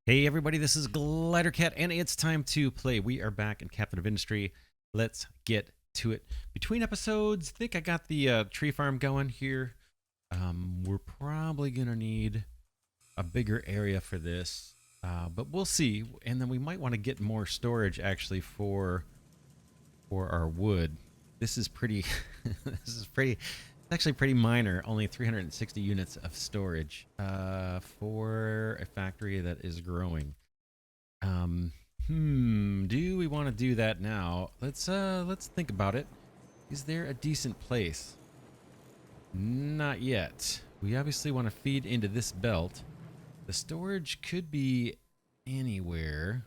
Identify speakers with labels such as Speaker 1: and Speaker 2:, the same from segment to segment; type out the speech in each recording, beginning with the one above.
Speaker 1: Hey everybody, this is Glidercat, and it's time to play. We are back in Captain of Industry. Let's get to it. Between episodes, I think I got the tree farm going here. We're probably gonna need a bigger area for this, but we'll see. And then we might want to get more storage actually for our wood. This is pretty. This is pretty. It's actually pretty minor. Only 360 units of storage for a factory that is growing. Do we want to do that now? Let's think about it. Is there a decent place? Not yet. We obviously want to feed into this belt. The storage could be anywhere.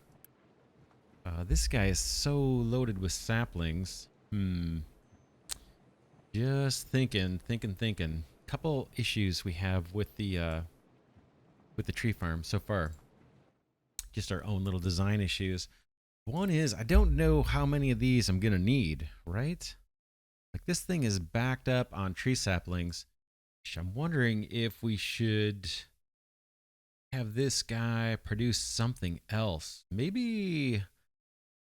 Speaker 1: This guy is so loaded with saplings. Just thinking. Couple issues we have with the tree farm so far. Just our own little design issues. One is I don't know how many of these I'm gonna need, right? Like this thing is backed up on tree saplings. I'm wondering if we should have this guy produce something else. Maybe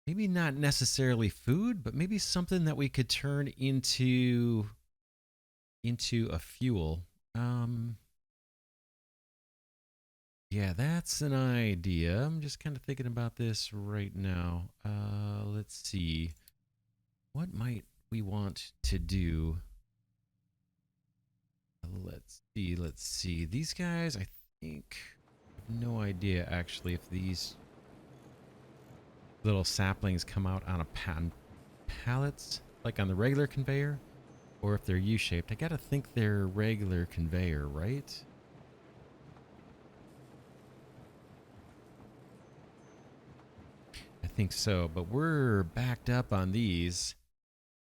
Speaker 1: not necessarily food, but maybe something that we could turn into a fuel. Yeah, that's an idea. I'm just kind of thinking about this right now. Let's see. What might we want to do? Let's see. These guys, I think, I have no idea actually if these little saplings come out on pallets, like on the regular conveyor, or if they're U-shaped. I gotta think they're regular conveyor, right? I think so, but we're backed up on these.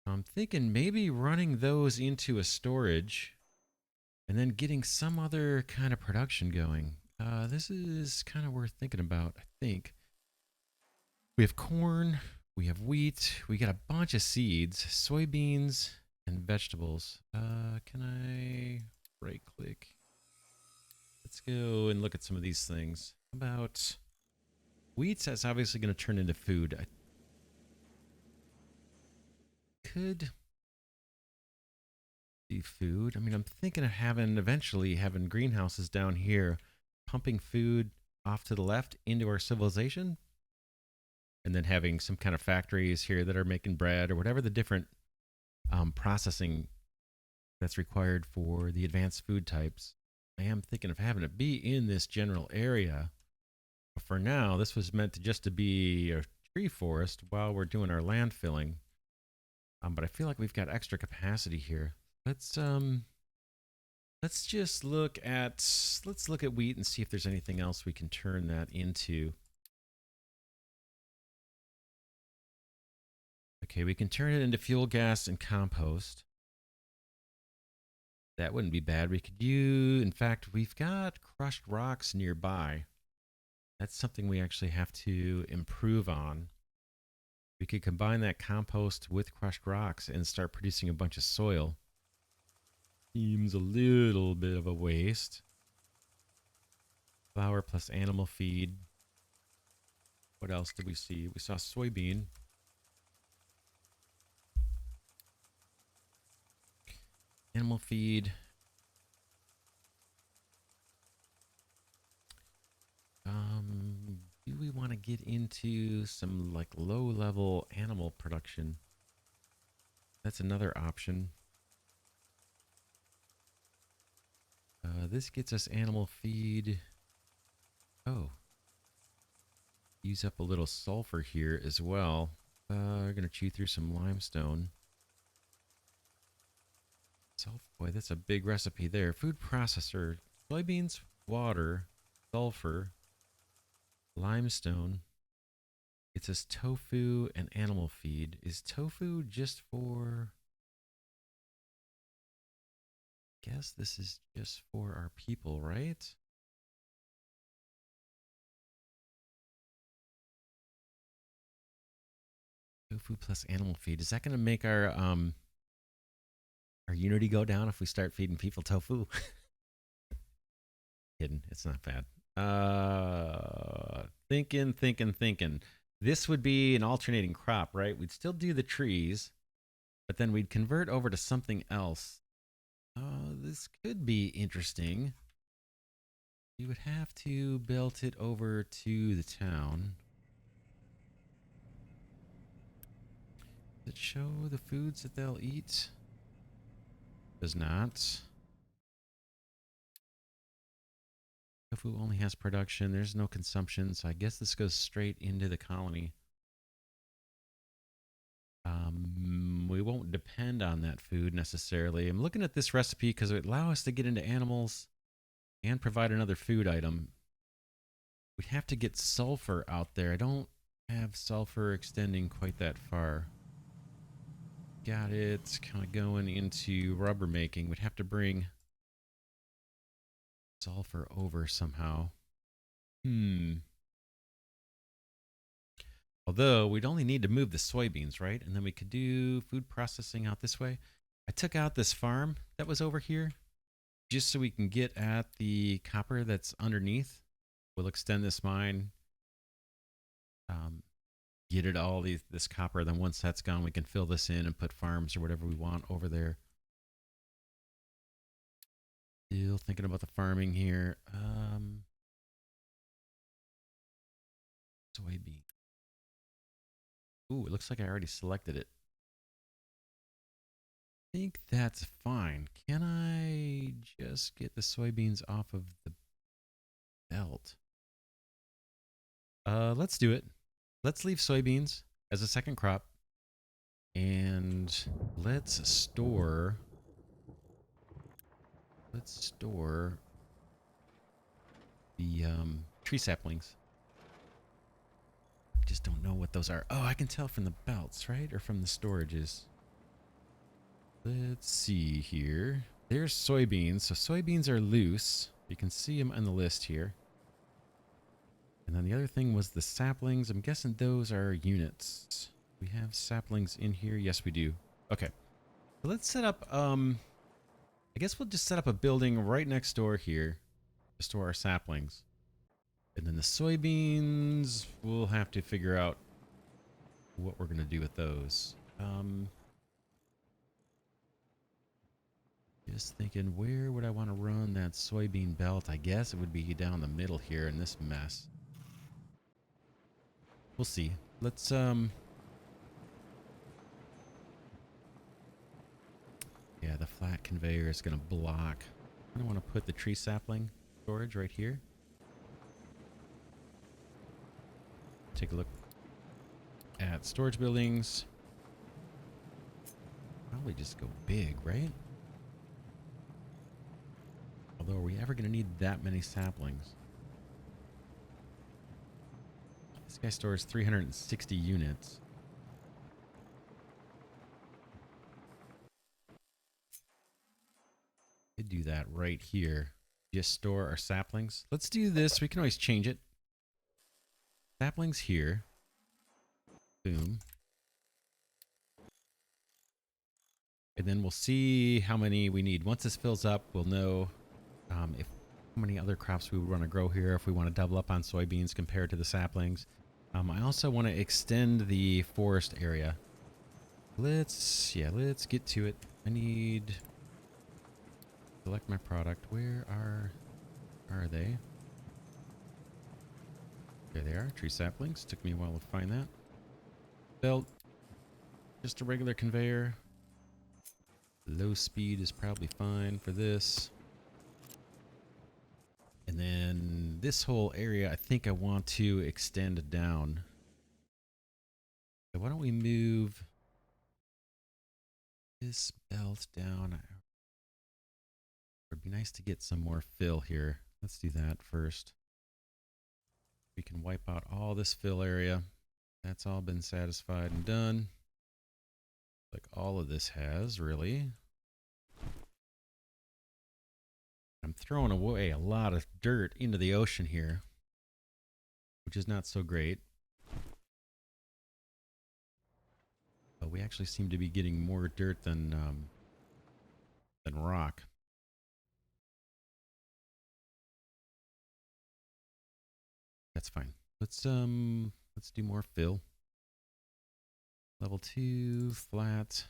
Speaker 1: I'm thinking maybe running those into a storage and then getting some other kind of production going. This is kind of worth thinking about, I think. We have corn, we have wheat, we got a bunch of seeds, soybeans, and vegetables. Can I right click? Let's go and look at some of these things. How about wheat? That's obviously going to turn into food. I could do food. I mean, I'm thinking of eventually having greenhouses down here, pumping food off to the left into our civilization, and then having some kind of factories here that are making bread or whatever the different processing that's required for the advanced food types. I am thinking of having it be in this general area. But for now, this was meant to be a tree forest while we're doing our land filling. But I feel like we've got extra capacity here. Let's just look at wheat and see if there's anything else we can turn that into. Okay, we can turn it into fuel gas and compost. That wouldn't be bad. We could use, in fact, we've got crushed rocks nearby. That's something we actually have to improve on. We could combine that compost with crushed rocks and start producing a bunch of soil. Seems a little bit of a waste. Flour plus animal feed. What else did we see? We saw soybean. Animal feed. Do we want to get into some like low-level animal production? That's another option. This gets us animal feed. Oh. Use up a little sulfur here as well. We're going to chew through some limestone. Boy, that's a big recipe there. Food processor. Soybeans, water, sulfur, limestone. It says tofu and animal feed. Is tofu just for... Guess this is just for our people, right? Tofu plus animal feed. Is that going to make our unity go down if we start feeding people tofu? Kidding. It's not bad. Thinking. This would be an alternating crop, right? We'd still do the trees, but then we'd convert over to something else. This could be interesting. You would have to build it over to the town. Does it show the foods that they'll eat? Does not. Tofu only has production. There's no consumption, so I guess this goes straight into the colony. We won't depend on that food necessarily. I'm looking at this recipe because it would allow us to get into animals and provide another food item. We have to get sulfur out there. I don't have sulfur extending quite that far. Got it. Kind of going into rubber making. We'd have to bring sulfur over somehow. Although we'd only need to move the soybeans, right? And then we could do food processing out this way. I took out this farm that was over here just so we can get at the copper that's underneath. We'll extend this mine, get it all this copper. Then once that's gone, we can fill this in and put farms or whatever we want over there. Still thinking about the farming here. Soybean. Ooh, it looks like I already selected it. I think that's fine. Can I just get the soybeans off of the belt? Let's do it. Let's leave soybeans as a second crop. And let's store the tree saplings. I just don't know what those are. Oh, I can tell from the belts, right? Or from the storages. Let's see here. There's soybeans. So soybeans are loose. You can see them on the list here. And then the other thing was the saplings. I'm guessing those are units. We have saplings in here. Yes, we do. Okay. So let's set up, I guess we'll just set up a building right next door here to store our saplings. And then the soybeans, we'll have to figure out what we're going to do with those. Just thinking, where would I want to run that soybean belt? I guess it would be down the middle here in this mess. We'll see. Let's, yeah, the flat conveyor is going to block. I want to put the tree sapling storage right here. Take a look at storage buildings. Probably just go big, right? Although, are we ever going to need that many saplings? This guy stores 360 units. Could do that right here. Just store our saplings. Let's do this. We can always change it. Saplings here. Boom. And then we'll see how many we need. Once this fills up, we'll know if how many other crops we would want to grow here, if we want to double up on soybeans compared to the saplings. I also want to extend the forest area. Let's get to it. I need select my product. Where are they? There they are. Tree saplings. Took me a while to find that. Belt. Just a regular conveyor. Low speed is probably fine for this. And then this whole area, I think I want to extend down. So why don't we move this belt down? It'd be nice to get some more fill here. Let's do that first. We can wipe out all this fill area. That's all been satisfied and done. Like all of this has, really. I'm throwing away a lot of dirt into the ocean here, which is not so great. But we actually seem to be getting more dirt than rock. That's fine. Let's do more fill. Level 2 flat.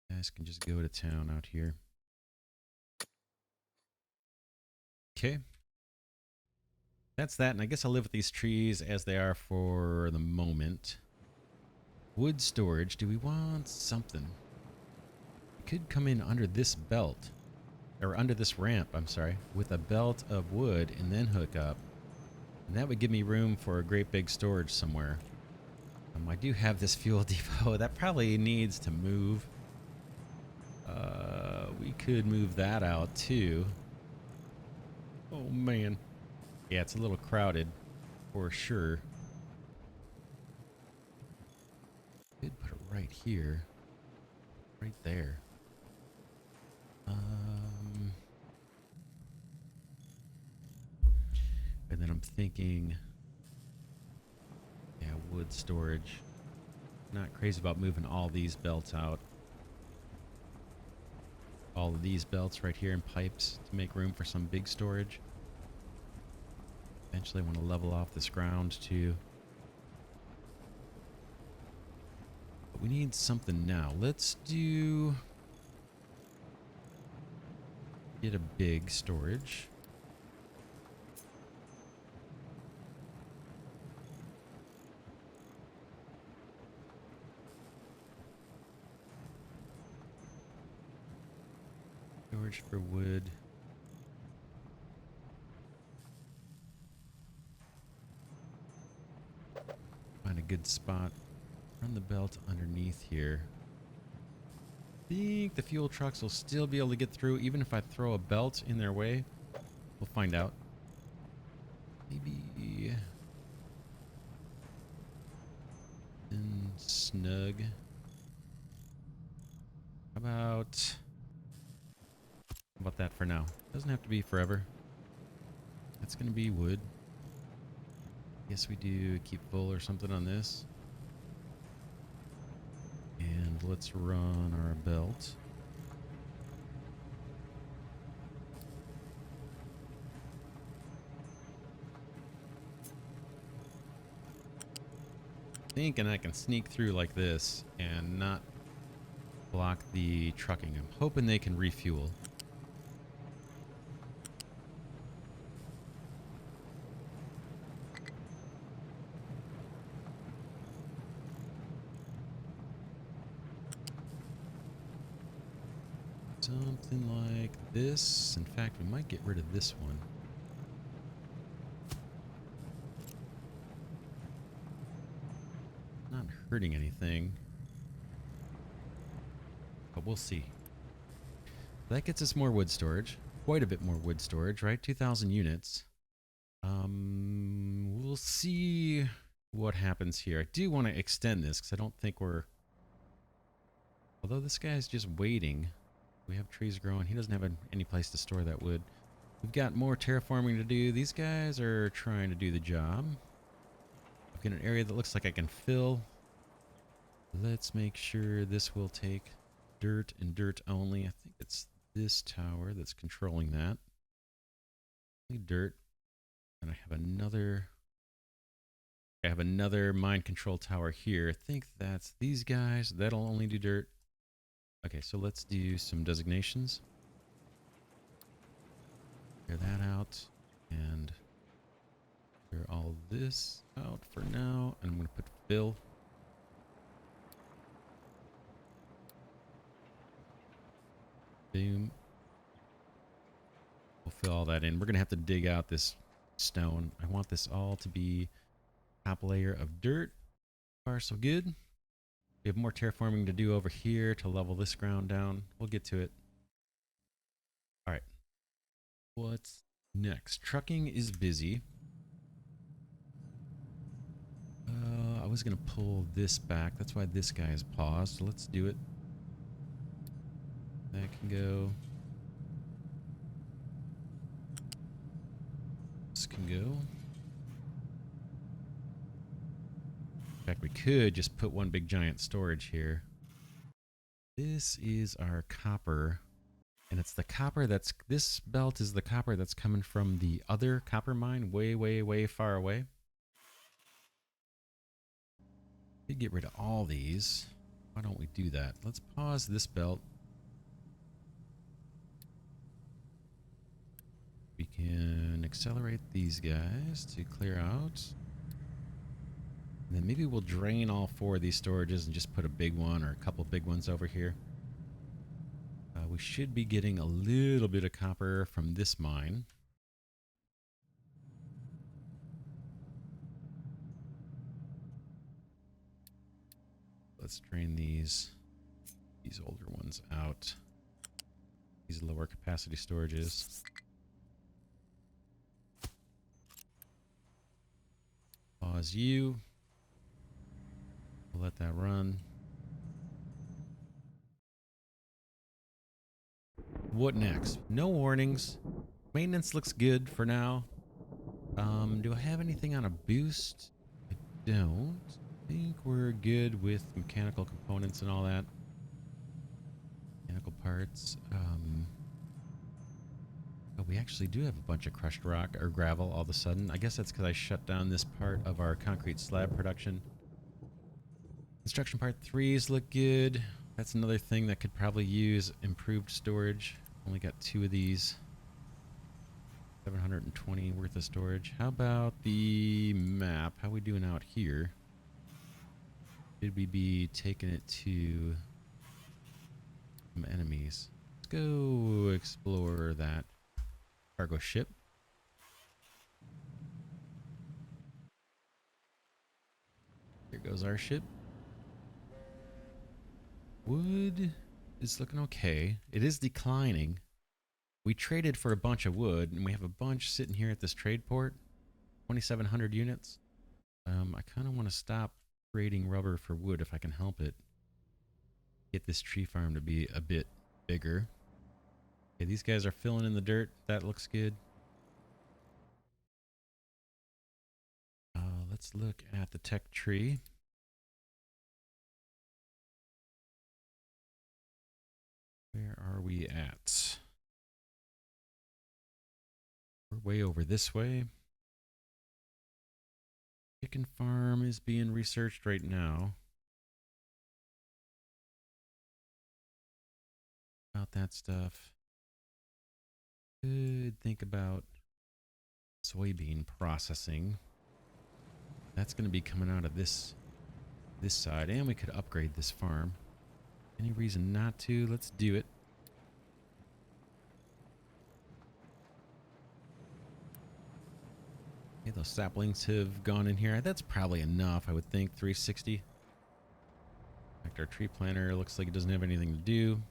Speaker 1: You guys can just go to town out here. Okay. That's that, and I guess I'll live with these trees as they are for the moment. Wood storage. Do we want something? We could come in under this belt. Or under this ramp, I'm sorry. With a belt of wood and then hook up. And that would give me room for a great big storage somewhere. I do have this fuel depot. That probably needs to move. We could move that out too. Oh man. Yeah, it's a little crowded for sure. Could put it right here. Right there. And then I'm thinking, yeah, wood storage. Not crazy about moving all these belts out. All of these belts right here and pipes to make room for some big storage. Eventually I want to level off this ground too. But we need something now. Let's do... get a big storage. Storage for wood. Find a good spot. Run the belt underneath here. I think the fuel trucks will still be able to get through even if I throw a belt in their way. We'll find out. Maybe... and snug. How about that for now? Doesn't have to be forever. That's gonna be wood. Guess we do keep full or something on this. And let's run our belt. Thinking I can sneak through like this and not block the trucking. I'm hoping they can refuel. Something like this. In fact, we might get rid of this one. Not hurting anything. But we'll see. That gets us more wood storage. Quite a bit more wood storage, right? 2,000 units. We'll see what happens here. I do want to extend this because I don't think we're... although this guy's just waiting. We have trees growing. He doesn't have any place to store that wood. We've got more terraforming to do. These guys are trying to do the job. I've got an area that looks like I can fill. Let's make sure this will take dirt and dirt only. I think it's this tower that's controlling that. Only dirt. And I have another mind control tower here. I think that's these guys. That'll only do dirt. Okay, so let's do some designations. Clear that out. And clear all this out for now. And I'm going to put fill. Boom. We'll fill all that in. We're going to have to dig out this stone. I want this all to be top layer of dirt. So far, so good. We have more terraforming to do over here to level this ground down. We'll get to it. All right. What's next? Trucking is busy. I was going to pull this back. That's why this guy is paused. So let's do it. That can go. This can go. In fact, we could just put one big giant storage here. This is our copper And it's the copper that's, this belt is the copper that's coming from the other copper mine way, way, way far away. We get rid of all these. Why don't we do that? Let's pause this belt. We can accelerate these guys to clear out. And then maybe we'll drain all 4 of these storages and just put a big one or a couple big ones over here. We should be getting a little bit of copper from this mine. Let's drain these older ones out. These lower capacity storages. Pause you. We'll let that run. What next? No warnings. Maintenance looks good for now. Do I have anything on a boost? I don't. I think we're good with mechanical components and all that. Mechanical parts. Oh, we actually do have a bunch of crushed rock or gravel all of a sudden. I guess that's because I shut down this part of our concrete slab production. Construction part 3s look good. That's another thing that could probably use improved storage. Only got 2 of these. 720 worth of storage. How about the map? How we doing out here? Should we be taking it to some enemies? Let's go explore that cargo ship. Here goes our ship. Wood is looking okay. It is declining. We traded for a bunch of wood, and we have a bunch sitting here at this trade port. 2,700 units. I kind of want to stop trading rubber for wood if I can help it. Get this tree farm to be a bit bigger. Okay, these guys are filling in the dirt. That looks good. Let's look at the tech tree. Where are we at? We're way over this way. Chicken farm is being researched right now. About that stuff. Could think about soybean processing. That's going to be coming out of this side, and we could upgrade this farm. Any reason not to? Let's do it. Okay, those saplings have gone in here. That's probably enough, I would think. 360. In fact, our tree planter looks like it doesn't have anything to do.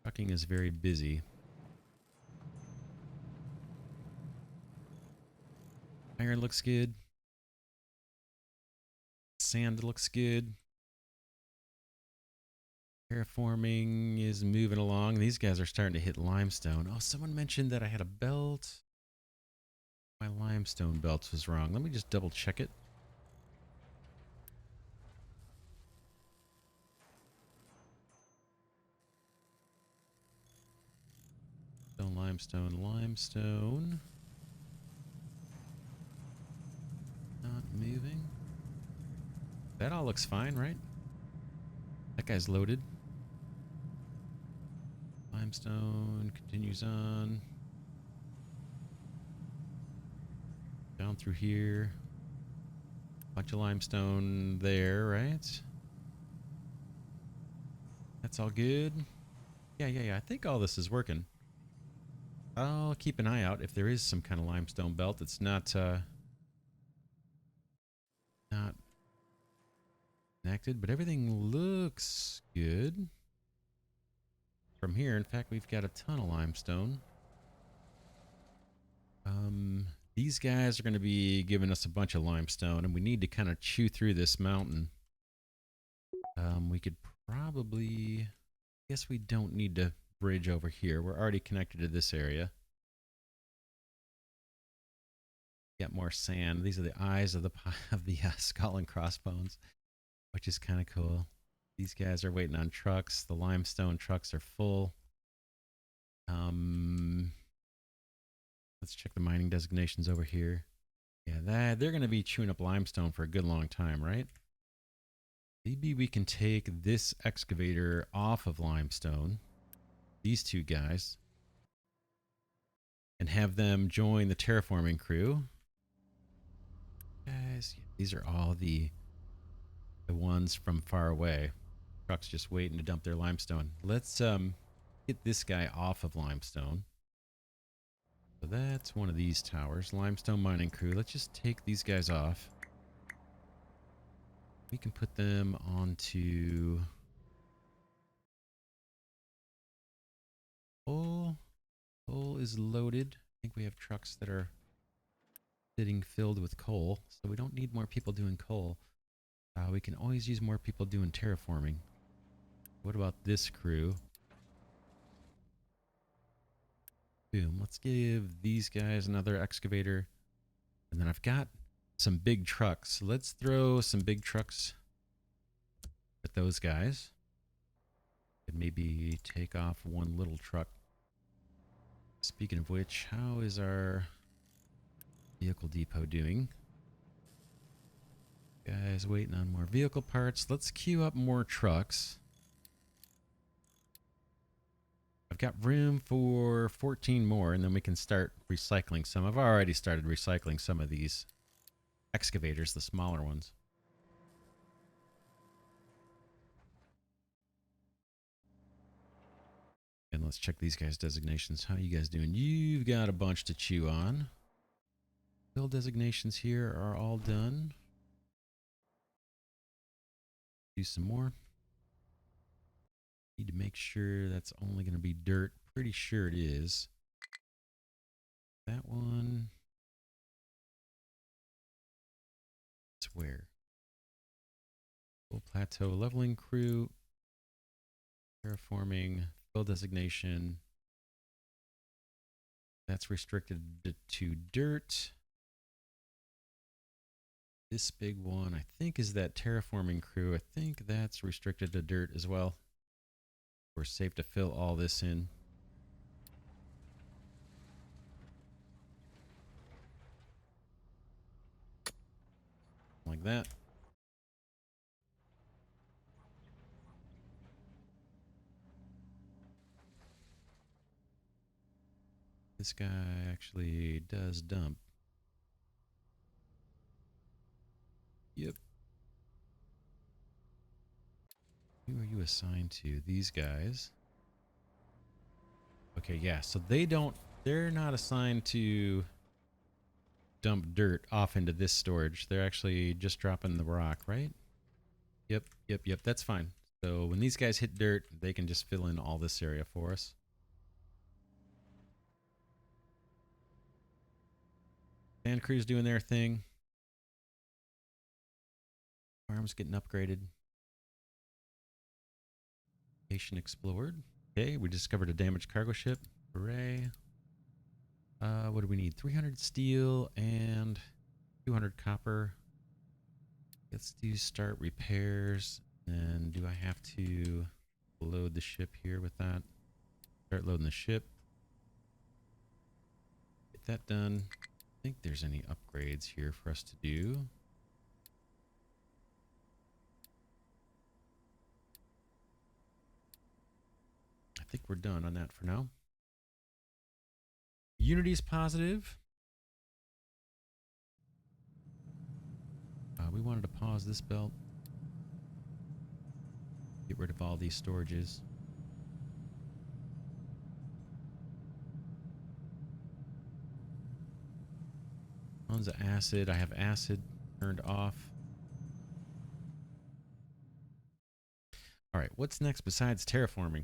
Speaker 1: Trucking is very busy. Iron looks good. Sand looks good. Terraforming is moving along. These guys are starting to hit limestone. Oh, someone mentioned that I had a belt. My limestone belt was wrong. Let me just double check it. Stone, limestone, limestone. Not moving. That all looks fine, right? That guy's loaded. Limestone continues on. Down through here. Bunch of limestone there, right? That's all good. Yeah. I think all this is working. I'll keep an eye out if there is some kind of limestone belt. It's not connected, but everything looks good. From here, in fact, we've got a ton of limestone. These guys are going to be giving us a bunch of limestone, and we need to kind of chew through this mountain. We could probably... I guess we don't need to bridge over here. We're already connected to this area. Get more sand. These are the eyes of the skull and crossbones, which is kind of cool. These guys are waiting on trucks. The limestone trucks are full. Let's check the mining designations over here. Yeah, they're going to be chewing up limestone for a good long time, right? Maybe we can take this excavator off of limestone, these two guys, and have them join the terraforming crew. Guys, these are all the ones from far away. Trucks just waiting to dump their limestone. Let's get this guy off of limestone. So that's one of these towers. Limestone mining crew. Let's just take these guys off. We can put them onto coal. Coal is loaded. I think we have trucks that are sitting filled with coal, so we don't need more people doing coal. We can always use more people doing terraforming. What about this crew? Boom. Let's give these guys another excavator. And then I've got some big trucks. Let's throw some big trucks at those guys. And maybe take off one little truck. Speaking of which, how is our vehicle depot doing? Guys waiting on more vehicle parts. Let's queue up more trucks. I've got room for 14 more, and then we can start recycling some. I've already started recycling some of these excavators, the smaller ones. And let's check these guys' designations. How you guys doing? You've got a bunch to chew on. Build designations here are all done. Do some more. Need to make sure that's only going to be dirt. Pretty sure it is. That one. It's where? Full plateau leveling crew. Terraforming. Build designation. That's restricted to dirt. This big one, I think, is that terraforming crew. I think that's restricted to dirt as well. We're safe to fill all this in. Like that. This guy actually does dump. Yep. Who are you assigned to? These guys. Okay, yeah, so they're not assigned to dump dirt off into this storage. They're actually just dropping the rock, right? Yep, that's fine. So when these guys hit dirt, they can just fill in all this area for us. Sand crew's doing their thing. Farm's getting upgraded. Location explored. Okay, we discovered a damaged cargo ship. Hooray. What do we need? 300 steel and 200 copper. Let's do start repairs. And do I have to load the ship here with that? Start loading the ship. Get that done. I think there's any upgrades here for us to do. I think we're done on that for now. Unity is positive. We wanted to pause this belt. Get rid of all these storages. Tons of acid. I have acid turned off. All right, what's next besides terraforming?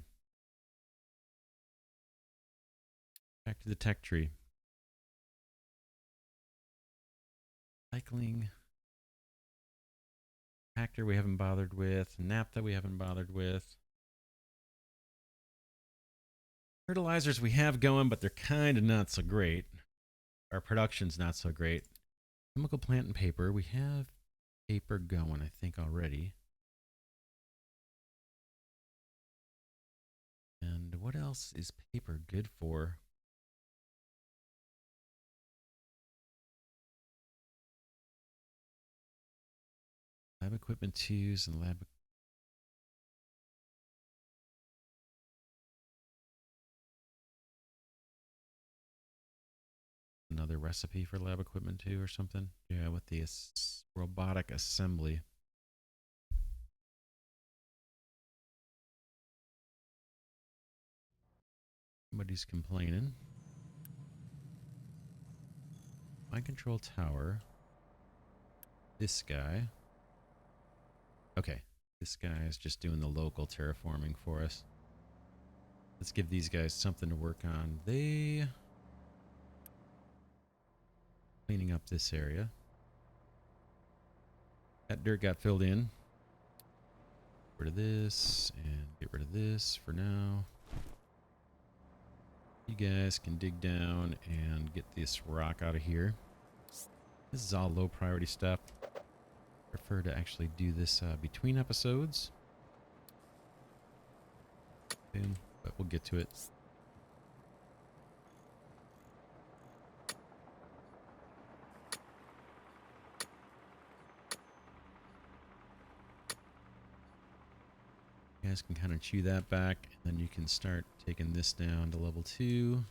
Speaker 1: Back to the tech tree. Cycling. Actor we haven't bothered with. Naphtha we haven't bothered with. Fertilizers we have going, but they're kind of not so great. Our production's not so great. Chemical plant and paper. We have paper going, I think, already. And what else is paper good for? Lab equipment twos and lab. Another recipe for lab equipment two or something. Yeah, with the robotic assembly. Somebody's complaining. Mind control tower. This guy. Okay. This guy is just doing the local terraforming for us. Let's give these guys something to work on. They cleaning up this area. That dirt got filled in. Get rid of this and get rid of this for now. You guys can dig down and get this rock out of here. This is all low priority stuff. Prefer to actually do this between episodes. Boom, but we'll get to it. You guys can kind of chew that back, and then you can start taking this down to level 2.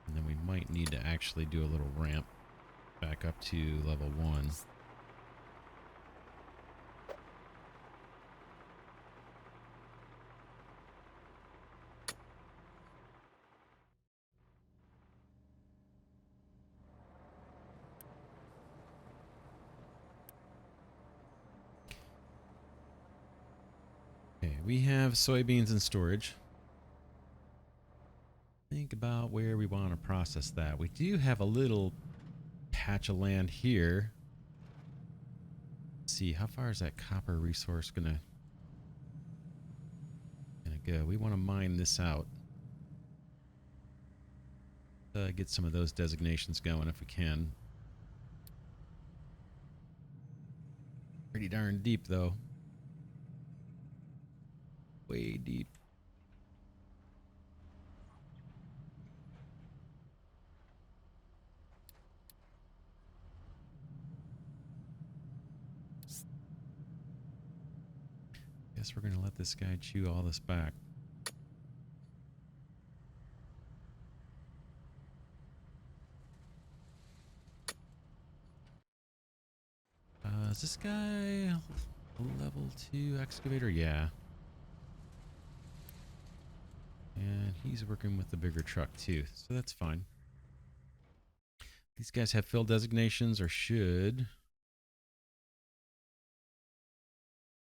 Speaker 1: And then we might need to actually do a little ramp back up to level 1. Okay, we have soybeans in storage. Think about where we want to process that. We do have a little patch of land here. Let's see, how far is that copper resource gonna go? We want to mine this out. Get some of those designations going if we can. Pretty darn deep though. Way deep. Guess we're gonna let this guy chew all this back. Is this guy a level 2 excavator? Yeah. And he's working with the bigger truck too, so that's fine. These guys have fill designations, or should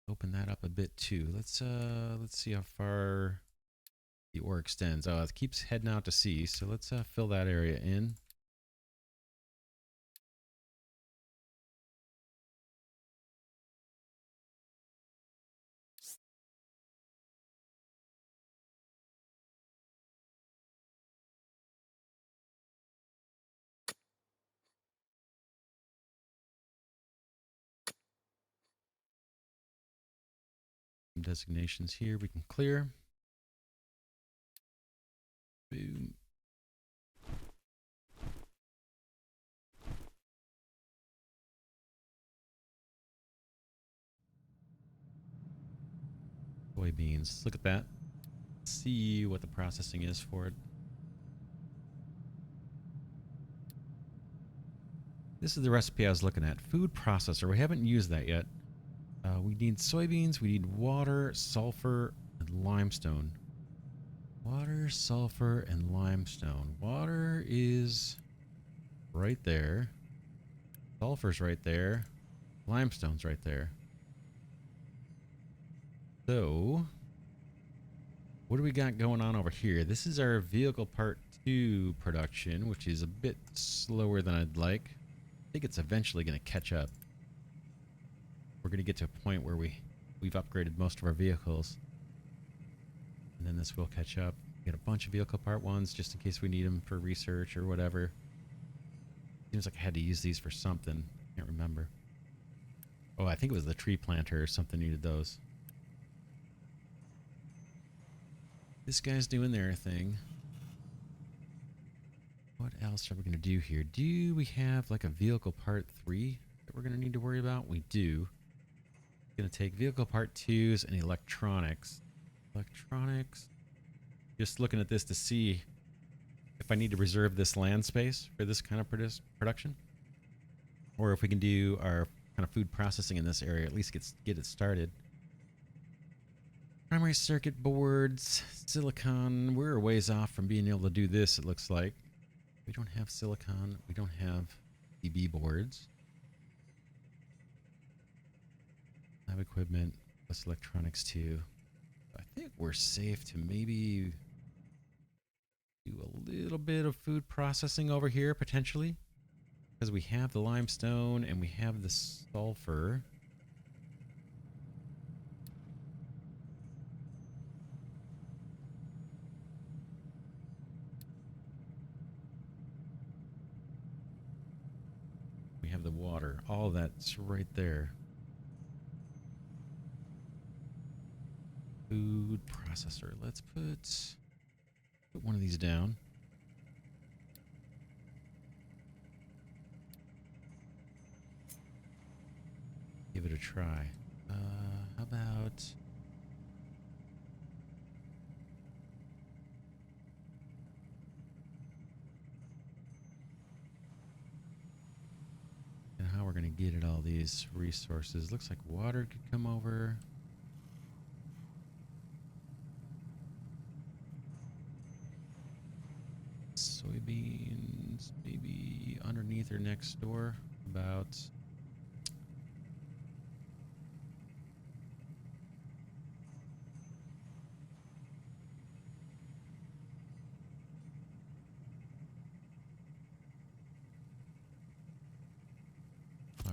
Speaker 1: open that up a bit too. Let's see how far the ore extends. Oh, it keeps heading out to sea, so let's fill that area in. Some designations here we can clear. Boom. Soybeans. Look at that. See what the processing is for it. This is the recipe I was looking at. Food processor. We haven't used that yet. We need soybeans. We need water, sulfur, and limestone. Water, sulfur, and limestone. Water is right there. Sulfur's right there. Limestone's right there. So, what do we got going on over here? This is our vehicle part 2 production, which is a bit slower than I'd like. I think it's eventually going to catch up. we're going to get to a point where we've upgraded most of our vehicles. And then this will catch up. Get a bunch of vehicle part ones just in case we need them for research or whatever. Seems like I had to use these for something. Can't remember. Oh, I think it was the tree planter or something needed those. This guy's doing their thing. What else are we going to do here? Do we have like a vehicle part 3 that we're going to need to worry about? We do. Going to take vehicle part 2s and electronics. Electronics. Just looking at this to see if I need to reserve this land space for this kind of production. Or if we can do our kind of food processing in this area, at least get it started. Primary circuit boards, silicon. We're a ways off from being able to do this, it looks like. We don't have silicon. We don't have PCB boards. Lab equipment, plus electronics too. I think we're safe to maybe do a little bit of food processing over here, potentially. Because we have the limestone and we have the sulfur. We have the water. All that's right there. Food processor. Let's put one of these down. Give it a try. How about... and how we're going to get at all these resources. Looks like water could come over. Soybeans, maybe underneath or next door. About...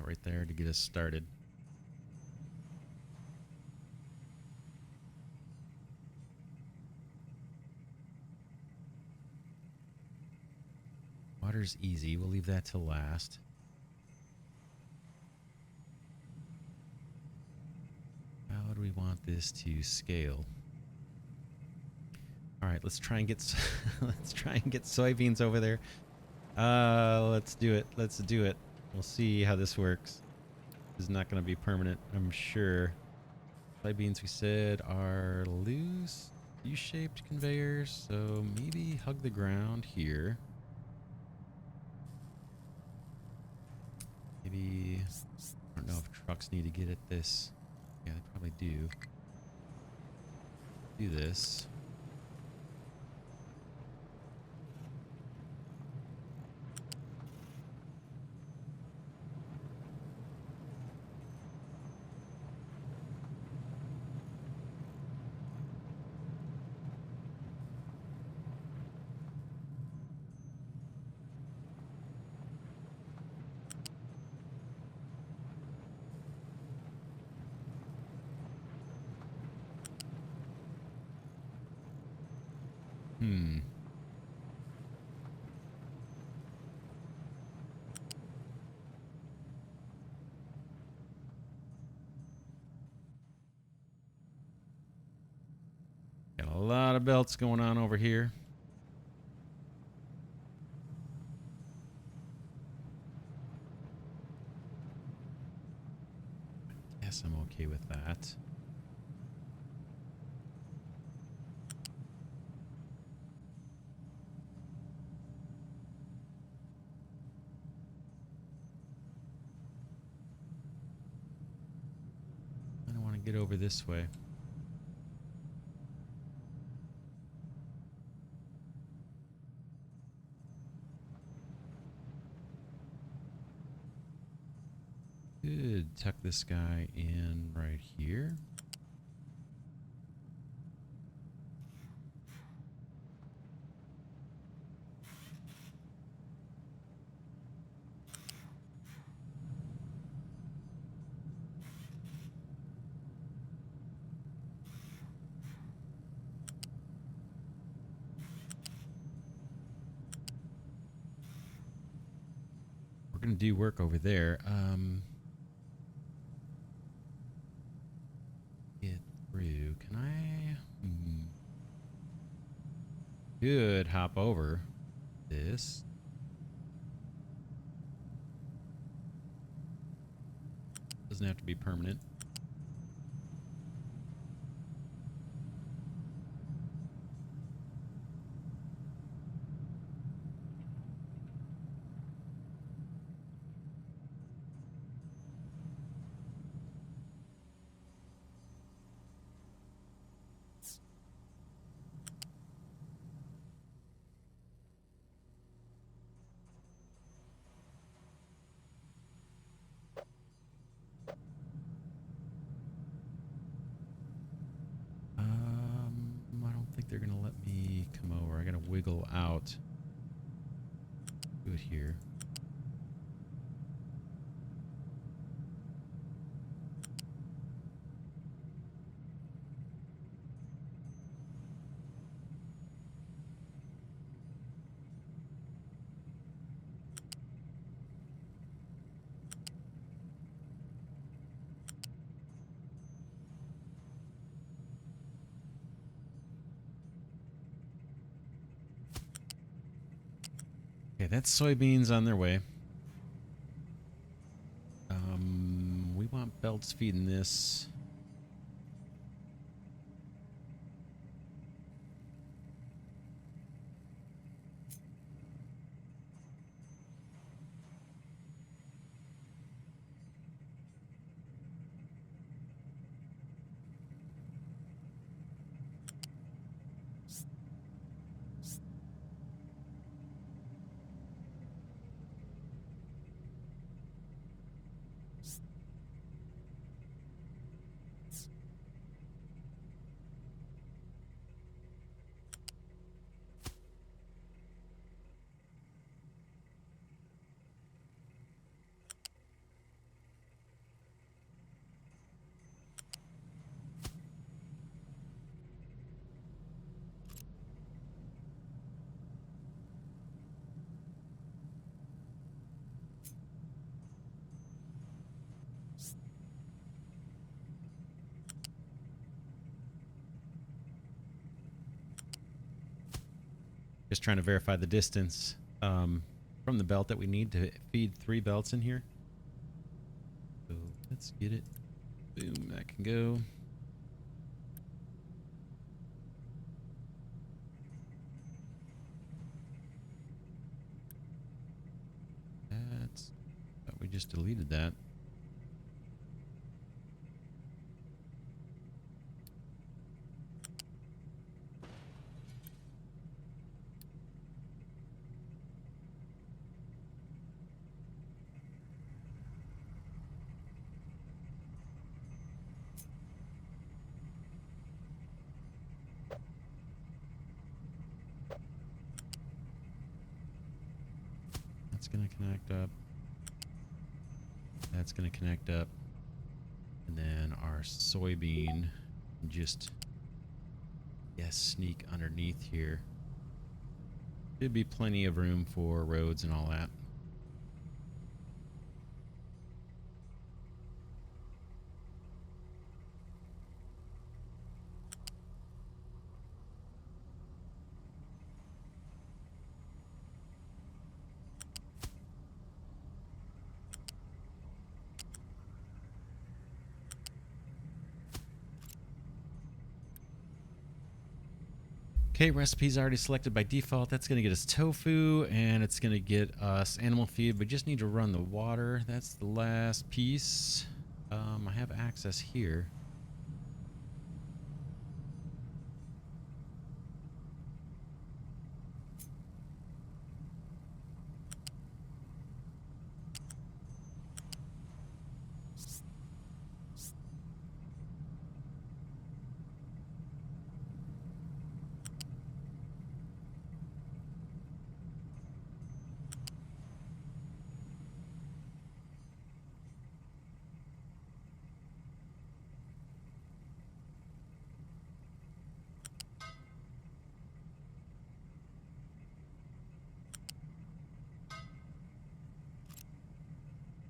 Speaker 1: right there to get us started. Water's easy. We'll leave that to last. How do we want this to scale? All right, let's try and get let's try and get soybeans over there. Let's do it. Let's do it. We'll see how this works. This is not going to be permanent, I'm sure. Soybeans, we said, are loose, U-shaped conveyors, so maybe hug the ground here. Maybe, I don't know if trucks need to get at this. Yeah, they probably do. Do this. Got a lot of belts going on over here. Guess I'm okay with that. I don't want to get over this way. Could tuck this guy in right here. going to do work over there. Get through. Can I? Could hop over this. Doesn't have to be permanent. I don't think they're gonna let me come over. I gotta wiggle out. Do it here. Okay, that's soybeans on their way. We want belts feeding this. Just trying to verify the distance from the belt that we need to feed 3 belts in here. So let's get it. Boom, that can go. That's... we just deleted that. That's going to connect up. That's going to connect up. And then our soybean just, yes, sneak underneath here. Should be plenty of room for roads and all that. Okay, recipe's already selected by default. That's going to get us tofu, and it's going to get us animal feed. We just need to run the water. That's the last piece. I have access here.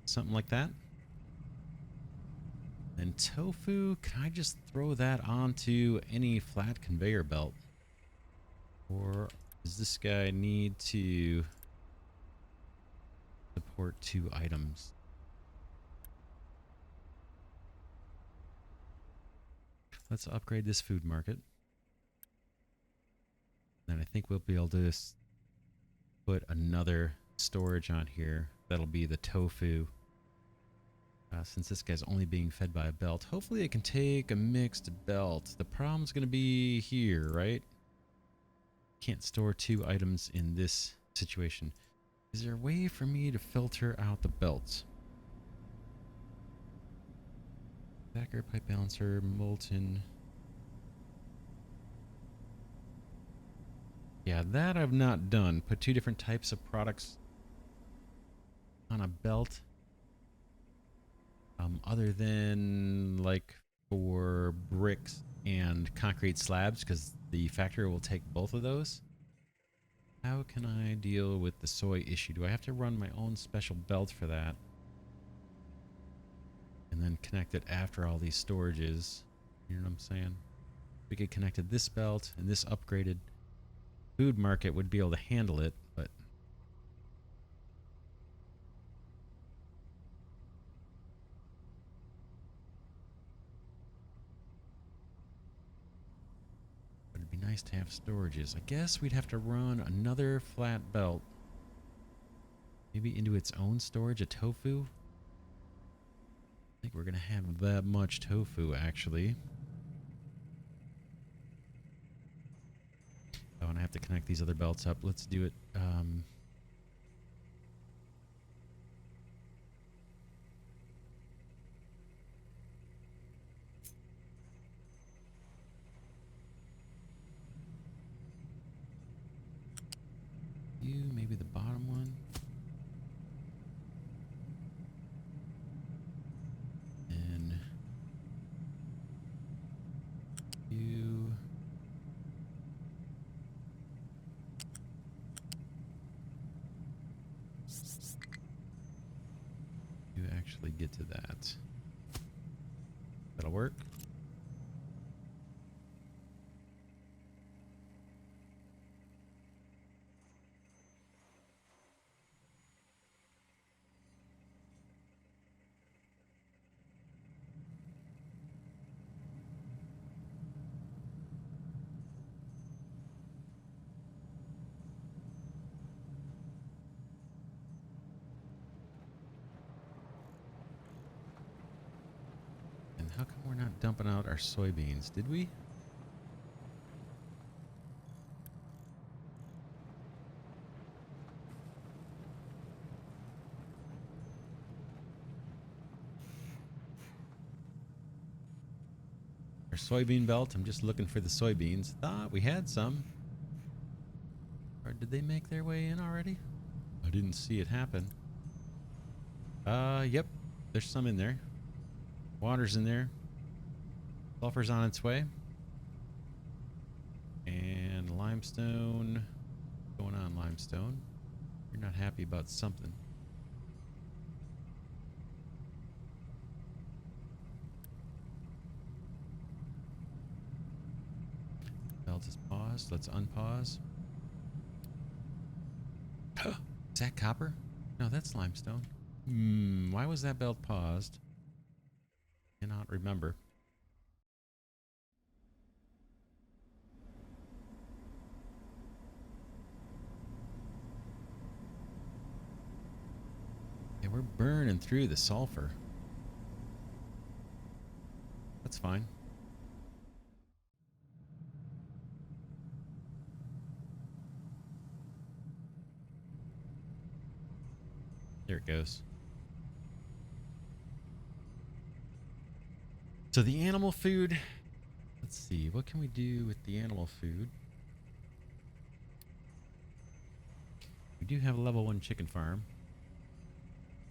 Speaker 1: Something like that. And tofu, can I just throw that onto any flat conveyor belt? Or does this guy need to support 2 items? Let's upgrade this food market. And I think we'll be able to put another storage on here. That'll be the tofu. Since this guy's only being fed by a belt. Hopefully it can take a mixed belt. The problem's going to be here, right? Can't store 2 items in this situation. Is there a way for me to filter out the belts? Backer, pipe balancer, molten. Yeah, that I've not done. Put 2 different types of products on a belt. Other than like for bricks and concrete slabs, because the factory will take both of those. How can I deal with the soy issue? Do I have to run my own special belt for that? And then connect it after all these storages. You know what I'm saying? We could connect to this belt, and this upgraded food market would be able to handle it, but it'd be nice to have storages. I guess we'd have to run another flat belt. Maybe into its own storage, a tofu. I think we're going to have that much tofu, actually. Oh, and I have to connect these other belts up. Let's do it. Maybe the bottom one. And you. You actually get to that. That'll work. And how come we're not dumping out our soybeans? Did we? Our soybean belt. I'm just looking for the soybeans. Thought we had some. Or did they make their way in already? I didn't see it happen. Yep. There's some in there. Water's in there. Sulfur's on its way. And limestone. What's going on, limestone? You're not happy about something. Belt is paused. Let's unpause. Is that copper? No, that's limestone. Why was that belt paused? Cannot remember. Yeah, we're burning through the sulfur. That's fine. There it goes. So the animal food, let's see, what can we do with the animal food? We do have a level 1 chicken farm.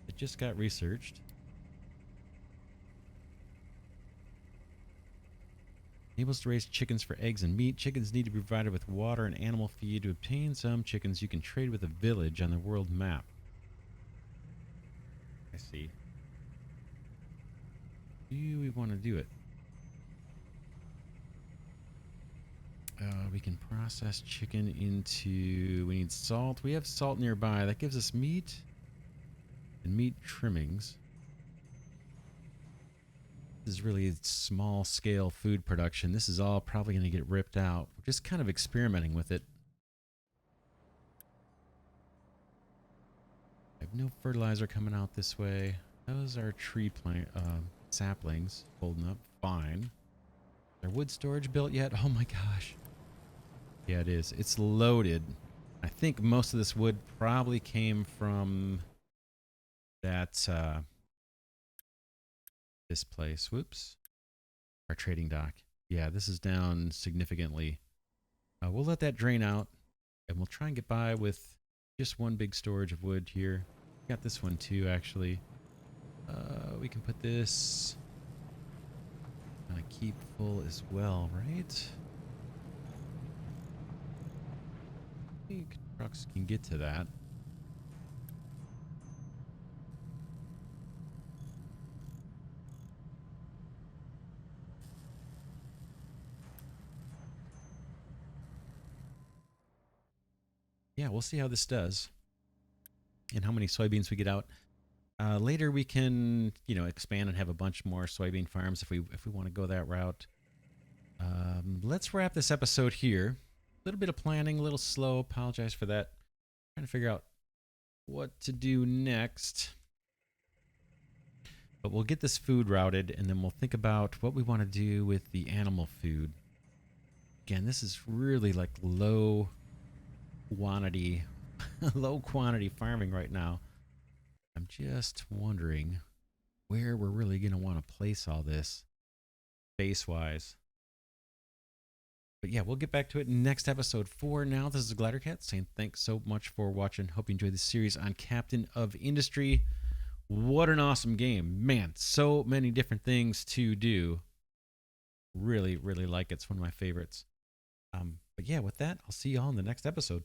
Speaker 1: It just got researched. Enables to raise chickens for eggs and meat. Chickens need to be provided with water and animal feed. To obtain some chickens, you can trade with a village on the world map. I see. Do we want to do it? We can process chicken into... We need salt. We have salt nearby. That gives us meat and meat trimmings. This is really small scale food production. This is all probably going to get ripped out. We're just kind of experimenting with it. I have no fertilizer coming out this way. Those are tree plant saplings holding up fine. Is there wood storage built yet? Oh my gosh. Yeah, it is. It's loaded. I think most of this wood probably came from that this place. Whoops. Our trading dock. Yeah, this is down significantly. We'll let that drain out, and we'll try and get by with just one big storage of wood here. Got this one too, actually. We can put this kind of keep full as well, right? I think trucks can get to that. Yeah, we'll see how this does and how many soybeans we get out. Later we can, expand and have a bunch more soybean farms if we want to go that route. Let's wrap this episode here. A little bit of planning, a little slow. Apologize for that. Trying to figure out what to do next. But we'll get this food routed, and then we'll think about what we want to do with the animal food. Again, this is really like low quantity farming right now. I'm just wondering where we're really going to want to place all this base-wise. But yeah, we'll get back to it in next episode. For now, this is Glidercat saying thanks so much for watching. Hope you enjoyed this series on Captain of Industry. What an awesome game. Man, so many different things to do. Really, really like it. It's one of my favorites. But yeah, with that, I'll see y'all in the next episode.